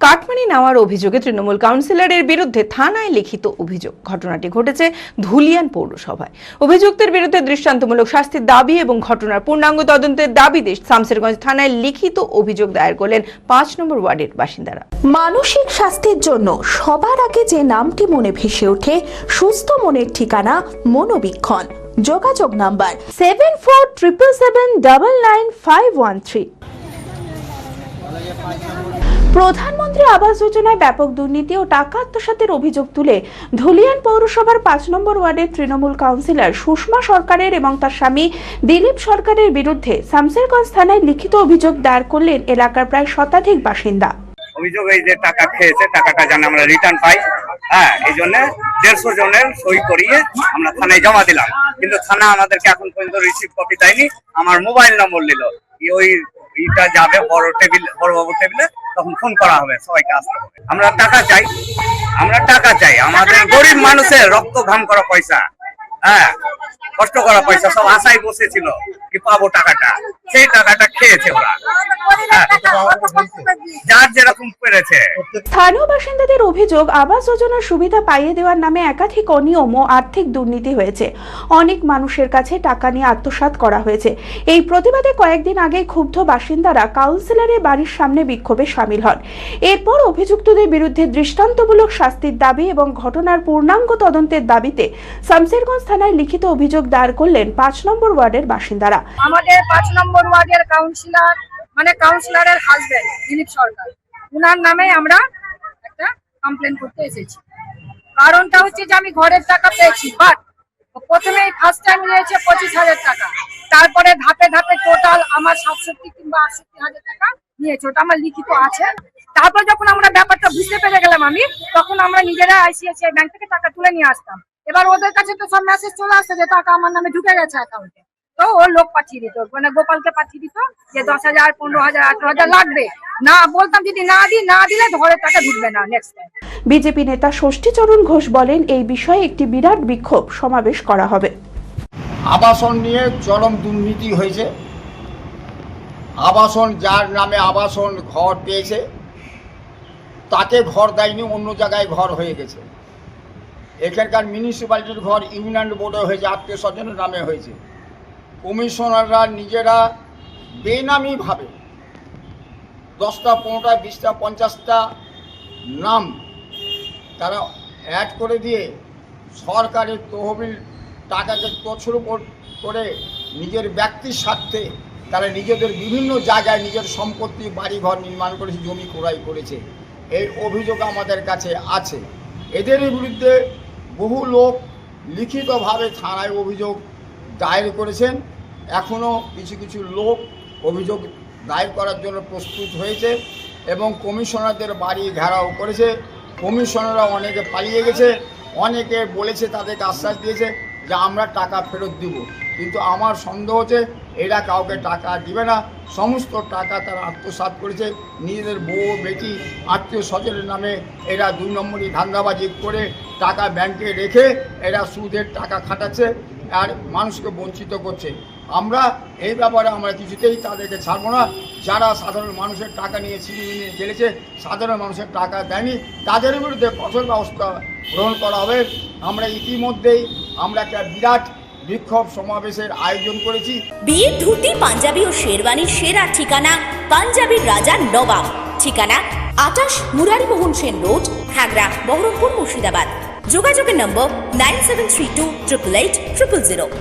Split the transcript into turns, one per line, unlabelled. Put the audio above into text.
Cut money নেওয়ার অভিযোগে তৃণমূল কাউন্সিলরের বিরুদ্ধে থানায় লিখিত অভিযোগ। ঘটনাটি ঘটেছে ধুলিয়ান পৌরসভায়। অভিযুক্তের বিরুদ্ধে দৃষ্টান্তমূলক শাস্তির দাবি এবং ঘটনার পূর্ণাঙ্গ তদন্তের দাবিতে শামসেরগঞ্জ থানায় লিখিত অভিযোগ দায়ের করলেন ৫ নম্বর ওয়ার্ডের বাসিন্দারা।
মানসিক স্বাস্থ্যের জন্য সবার আগে যে নামটি মনে ভেসে ওঠে, সুস্থ মনের ঠিকানা মনোবীক্ষণ। যোগাযোগ নাম্বার 7477799513। প্রধানমন্ত্রী আবাস যোজনায় ব্যাপক দুর্নীতি ও টাকা আত্মসাতের অভিযোগ তুলে ধুলিয়ান পৌরসভার ৫ নম্বর ওয়ার্ডের তৃণমূল কাউন্সিলর সুষমা সরকারের এবং তার স্বামী দিলীপ সরকারের বিরুদ্ধে শামসেরগঞ্জ থানায় লিখিত অভিযোগ দায়ের করলেন এলাকার প্রায় শতাধিক বাসিন্দা।
অভিযোগ এই যে টাকা খেয়েছে, টাকাটা যেন আমরা রিটার্ন পাই, এই জন্য 150 জনের সই করিয়ে আমরা থানায় জমা দিলাম। কিন্তু থানা আমাদেরকে এখন পর্যন্ত রিসিভ কপি দেয়নি। আমার মোবাইল নম্বর নিল, ওই ইটা যাবে বড়বাবু টেবিলে, তখন ফোন করা হবে, সবাইকে আসতে হবে। আমরা টাকা চাই, আমাদের গরিব মানুষের রক্ত ঘাম করা পয়সা, কষ্ট করা পয়সা, সব আশায় বসেছিল কি পাবো টাকাটা, সেই টাকাটা খেয়েছে ওরা, যার যেরকম পেরেছে।
স্থানীয় বাসিন্দাদের অভিযোগ, আবাস যোজনার সুবিধা পাইয়ে দেওয়ার নামে একাধিক অনিয়ম ও আর্থিক দুর্নীতি হয়েছে। অনেক মানুষের কাছে টাকা নিয়ে আত্মসাৎ করা হয়েছে। এই প্রতিবাদে কয়েকদিন আগে ক্ষুব্ধ বাসিন্দারা কাউন্সিলরের বাড়ির সামনে বিক্ষোভে সামিল হন। এরপর অভিযুক্তদের বিরুদ্ধে দৃষ্টান্তমূলক শাস্তির দাবি এবং ঘটনার পূর্ণাঙ্গ তদন্তের দাবিতে শামসেরগঞ্জ থানায় লিখিত অভিযোগ দায়ের করলেন ৫ নম্বর ওয়ার্ডের বাসিন্দারা।
আমাদের ৫ নম্বর ওয়ার্ডের কাউন্সিলরের হাজবেন্ড দিলীপ সরকার, উনার নামে আমরা একটা কমপ্লেন করতে এসেছি। কারণটা হচ্ছে যে আমি ঘরের টাকা পেয়েছি, বাট প্রথমে ফার্স্ট টাইম নিয়েছে ২৫,০০০ টাকা, তারপরে ধাপে ধাপে টোটাল আমার ৬৭ কিংবা ৬৮,০০০ টাকা নিয়েছে, ওটা আমার লিখিত আছে। তারপর যখন আমরা ব্যাপারটা বুঝতে পেরে গেলাম তখন আমরা নিজেরা আইসিআইসিআই ব্যাংক থেকে টাকা তুলে নিয়ে আসতাম। এবার ওদের কাছে তো সব মেসেজ চলে আসছে যে টাকা আমার নামে ঢুকে গেছে অ্যাকাউন্টে, তো ও লোক পাঠিয়ে দিত, মানে গোপালকে পাঠিয়ে দিত যে ১০,০০০, ১৫,০০০, ১৮,০০০ লাগবে। না বলতাম যদি না দিলে ঘরের টাকা ঢুকবে না নেক্সট টাইম।
বিজেপি নেতা ষষ্ঠীচরণ ঘোষ বলেন, এই বিষয়ে একটি বিরাট বিক্ষোভ সমাবেশ করা হবে।
আবাসন নিয়ে চরম দুর্নীতি হয়েছে। আবাসন, যার নামে আবাসন ঘর পেয়েছে তাকে ঘর দেয়নি, অন্য জায়গায় ঘর হয়ে গেছে। এখানকার মিউনিসিপ্যালিটির ঘর ইউনিয়ন বোর্ডে হয়েছে, আত্মীয় স্বজনের নামে হয়েছে। কমিশনাররা নিজেরা বেনামিভাবে 10টা, 15টা, 20টা, 50টা নাম তারা অ্যাড করে দিয়ে সরকারের তহবিল টাকাকে তছরূপ করে নিজের ব্যক্তির স্বার্থে তারা নিজেদের বিভিন্ন জায়গায় নিজের সম্পত্তি, বাড়িঘর নির্মাণ করেছে, জমি ক্রয় করেছে। এই অভিযোগ আমাদের কাছে আছে। এদের বিরুদ্ধে বহু লোক লিখিতভাবে থানায় অভিযোগ দায়ের করেছেন। এখনও কিছু কিছু লোক অভিযোগ দায়ের করার জন্য প্রস্তুত হয়েছে এবং কমিশনারদের বাড়ি ঘেরাও করেছে। কমিশনাররা অনেকে পালিয়ে গেছে, অনেকে বলেছে, তাদেরকে আশ্বাস দিয়েছে যে আমরা টাকা ফেরত দিব, কিন্তু আমার সন্দেহ হচ্ছে এরা কাউকে টাকা দিবে না। সমস্ত টাকা তারা আত্মসাৎ করেছে। নিজেদের বউ, বেটি, আত্মীয় স্বজনের নামে এরা 2 নম্বরই ধান্দাবাজি করে টাকা ব্যাংকে রেখে এরা সুদের টাকা খাটাচ্ছে আর মানুষকে বঞ্চিত করছে। আমরা এই ব্যাপারে আমরা কিছুতেই তাদেরকে ছাড়বো না। যারা সাধারণ মানুষের টাকা নিয়ে ছিনিয়ে নিয়ে গেলেছে, সাধারণ মানুষের টাকা দেয়নি, তাদের বিরুদ্ধে কঠোর ব্যবস্থা গ্রহণ করা হবে। আমরা ইতিমধ্যেই একটা বিরাট বিক্ষোভ সমাবেশের আয়োজন করেছি।
বিয়ের ধুতি, পাঞ্জাবি ও শেরওয়ানির সেরা ঠিকানা পাঞ্জাবির রাজা নবাব। ঠিকানা ২৮ মুরারিমোহন সেন রোড, হাগরা, বহরমপুর, মুর্শিদাবাদ। যোগাযোগের নম্বর 9732880000।